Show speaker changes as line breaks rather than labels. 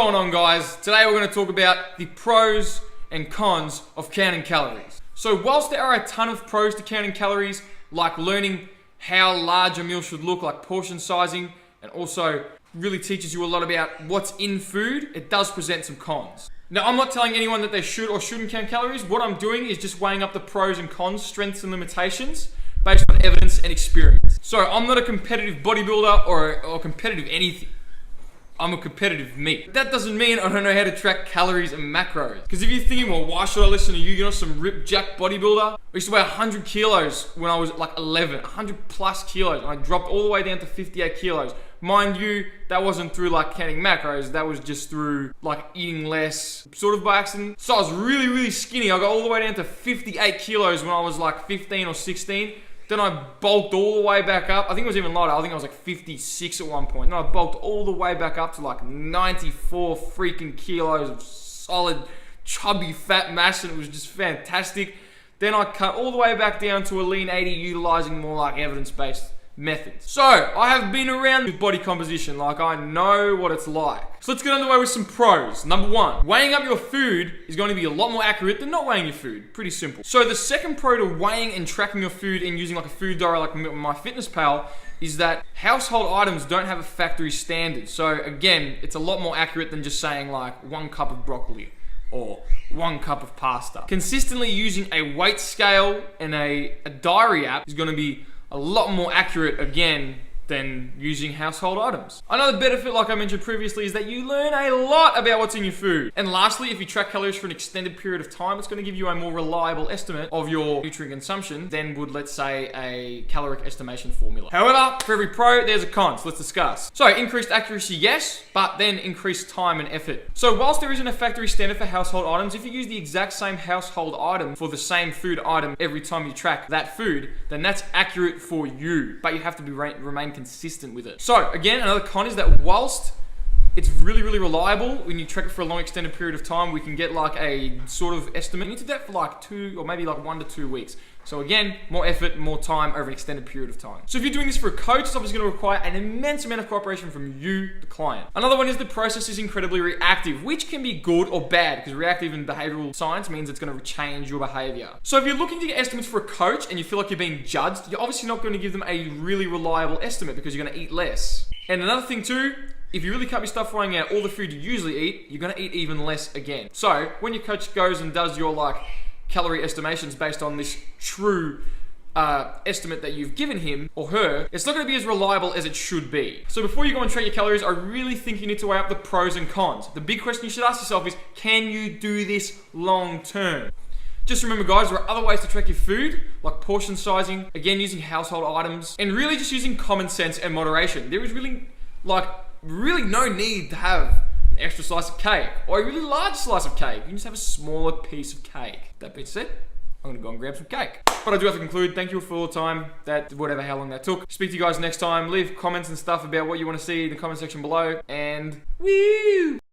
going on, guys? Today we're going to talk about the pros and cons of counting calories. So whilst there are a ton of pros to counting calories, like learning how large a meal should look, like portion sizing, and also really teaches you a lot about what's in food, it does present some cons. Now, I'm not telling anyone that they should or shouldn't count calories. What I'm doing is just weighing up the pros and cons, strengths and limitations based on evidence and experience. So I'm not a competitive bodybuilder or competitive anything. I'm a competitive me. That doesn't mean I don't know how to track calories and macros. Because if you're thinking, well, why should I listen to you? You're not some ripped jack bodybuilder. I used to weigh 100 kilos when I was like 11, 100 plus kilos. And I dropped all the way down to 58 kilos. Mind you, that wasn't through like counting macros. That was just through like eating less, sort of by accident. So I was really, really skinny. I got all the way down to 58 kilos when I was like 15 or 16. Then I bulked all the way back up. I think it was even lighter. I think I was like 56 at one point. Then I bulked all the way back up to like 94 freaking kilos of solid, chubby, fat mass, and it was just fantastic. Then I cut all the way back down to a lean 80, utilizing more like evidence-based methods. So, I have been around with body composition, like I know what it's like. So let's get underway with some pros. Number one, weighing up your food is going to be a lot more accurate than not weighing your food. Pretty simple. So the second pro to weighing and tracking your food and using like a food diary like MyFitnessPal is that household items don't have a factory standard. So again, it's a lot more accurate than just saying like 1 cup of broccoli or 1 cup of pasta. Consistently using a weight scale and a diary app is going to be a lot more accurate, again, than using household items. Another benefit, like I mentioned previously, is that you learn a lot about what's in your food. And lastly, if you track calories for an extended period of time, it's going to give you a more reliable estimate of your nutrient consumption than would, let's say, a caloric estimation formula. However, for every pro, there's a con, so let's discuss. So, increased accuracy, yes, but then increased time and effort. So, whilst there isn't a factory standard for household items, if you use the exact same household item for the same food item every time you track that food, then that's accurate for you, but you have to remain consistent with it. So again, another con is that whilst it's really, really reliable, when you track it for a long extended period of time, we can get like a sort of estimate. You need to do that for like 2 or maybe like 1 to 2 weeks. So again, more effort, more time over an extended period of time. So if you're doing this for a coach, it's obviously going to require an immense amount of cooperation from you, the client. Another one is the process is incredibly reactive, which can be good or bad because reactive in behavioral science means it's going to change your behavior. So if you're looking to get estimates for a coach and you feel like you're being judged, you're obviously not going to give them a really reliable estimate because you're going to eat less. And another thing too, if you really can't be stuffing out all the food you usually eat, you're going to eat even less again. So when your coach goes and does your like calorie estimations based on this true estimate that you've given him or her, it's not going to be as reliable as it should be. So before you go and track your calories, I really think you need to weigh up the pros and cons. The big question you should ask yourself is, can you do this long term? Just remember, guys, there are other ways to track your food, like portion sizing, again, using household items, and really just using common sense and moderation. There is really no need to have an extra slice of cake or a really large slice of cake. You can just have a smaller piece of cake. That being said, I'm gonna go and grab some cake. But I do have to conclude. Thank you for all the time, how long that took. Speak to you guys next time. Leave comments and stuff about what you want to see in the comment section below. And woo!